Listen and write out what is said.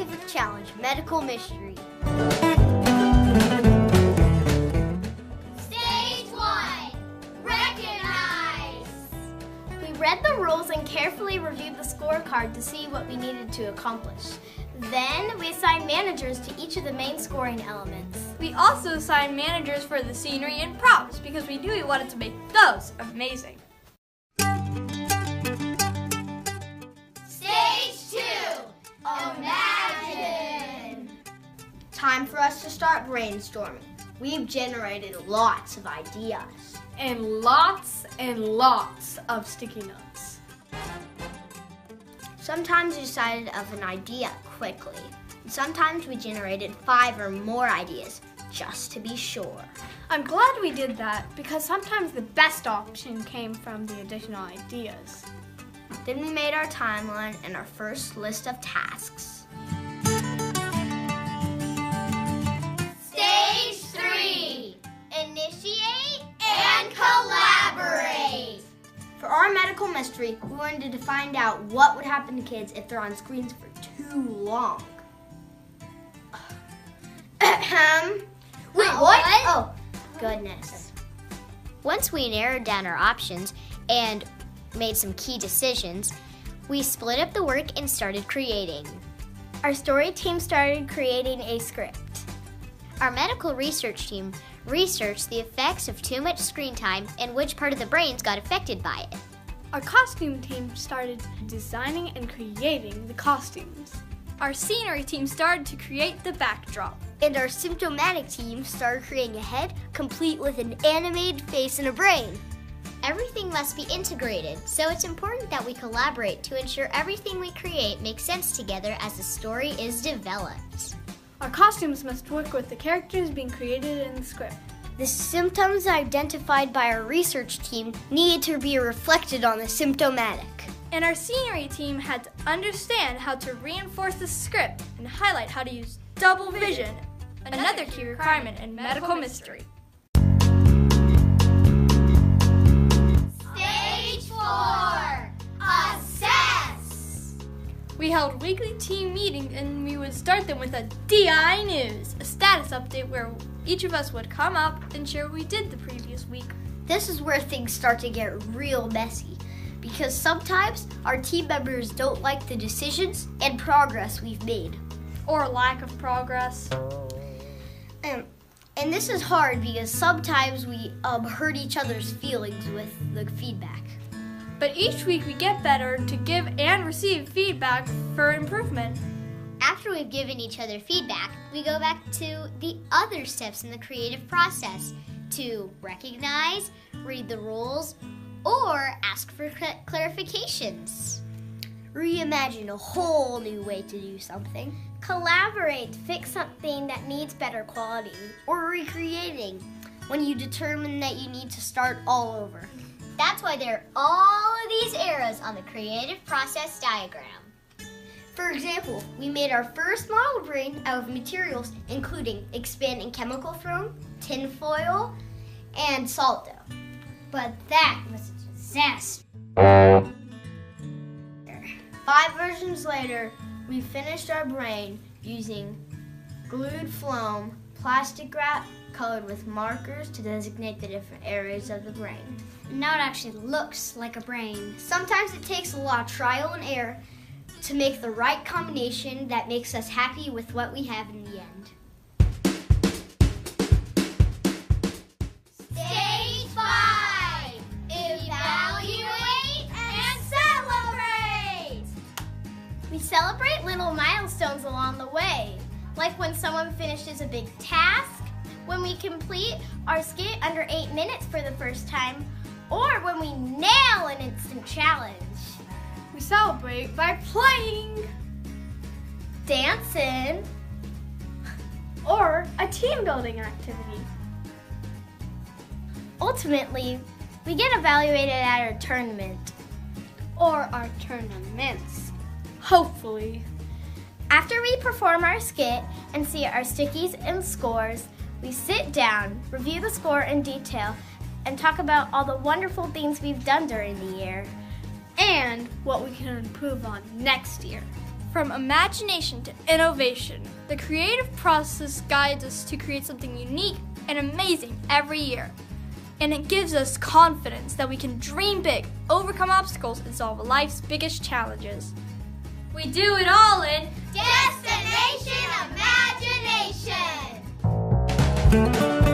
Scientific Challenge Medical Mystery. Stage 1, recognize. We read the rules and carefully reviewed the scorecard to see what we needed to accomplish. Then we assigned managers to each of the main scoring elements. We also assigned managers for the scenery and props because we knew we wanted to make those amazing. Stage 2, imagine. Time for us to start brainstorming. We've generated lots of ideas. And lots of sticky notes. Sometimes we decided of an idea quickly. And sometimes we generated 5 or more ideas, just to be sure. I'm glad we did that because sometimes the best option came from the additional ideas. Then we made our timeline and our first list of tasks. Stage 3, initiate and collaborate. For our medical mystery, we wanted to find out what would happen to kids if they're on screens for too long. Wait, what? Oh, goodness. Once we narrowed down our options and made some key decisions, we split up the work and started creating. Our story team started creating a script. Our medical research team researched the effects of too much screen time and which part of the brains got affected by it. Our costume team started designing and creating the costumes. Our scenery team started to create the backdrop. And our symptomatic team started creating a head complete with an animated face and a brain. Everything must be integrated, so it's important that we collaborate to ensure everything we create makes sense together as the story is developed. Our costumes must work with the characters being created in the script. The symptoms identified by our research team needed to be reflected on the symptomatic. And our scenery team had to understand how to reinforce the script and highlight how to use double vision, another key requirement in medical mystery. Stage 4, assess. We held weekly team meetings and we would start them with a DI news, a status update where each of us would come up and share what we did the previous week. This is where things start to get real messy, because sometimes our team members don't like the decisions and progress we've made. Or lack of progress. And this is hard because sometimes we hurt each other's feelings with the feedback. But each week we get better to give and receive feedback for improvement. After we've given each other feedback, we go back to the other steps in the creative process to recognize, read the rules, or ask for clarifications. Reimagine a whole new way to do something. Collaborate, fix something that needs better quality. Or recreating when you determine that you need to start all over. That's why there are all of these arrows on the creative process diagram. For example, we made our first model brain out of materials including expanding chemical foam, tin foil, and salt dough. But that was a disaster. 5 versions later, we finished our brain using glued foam, plastic wrap colored with markers to designate the different areas of the brain. Now it actually looks like a brain. Sometimes it takes a lot of trial and error to make the right combination that makes us happy with what we have in the end. Stage 5, evaluate and celebrate. We celebrate little milestones along the way, like when someone finishes a big task, when we complete our skit under 8 minutes for the first time, or when we nail an instant challenge. We celebrate by playing, Dancing, or a team building activity. Ultimately, we get evaluated at our tournament. or our tournaments. Hopefully. After we perform our skit and see our stickies and scores, we sit down, review the score in detail, and talk about all the wonderful things we've done during the year. And what we can improve on next year. From imagination to innovation, the creative process guides us to create something unique and amazing every year. And it gives us confidence that we can dream big, overcome obstacles, and solve life's biggest challenges. We do it all in Destination Imagination!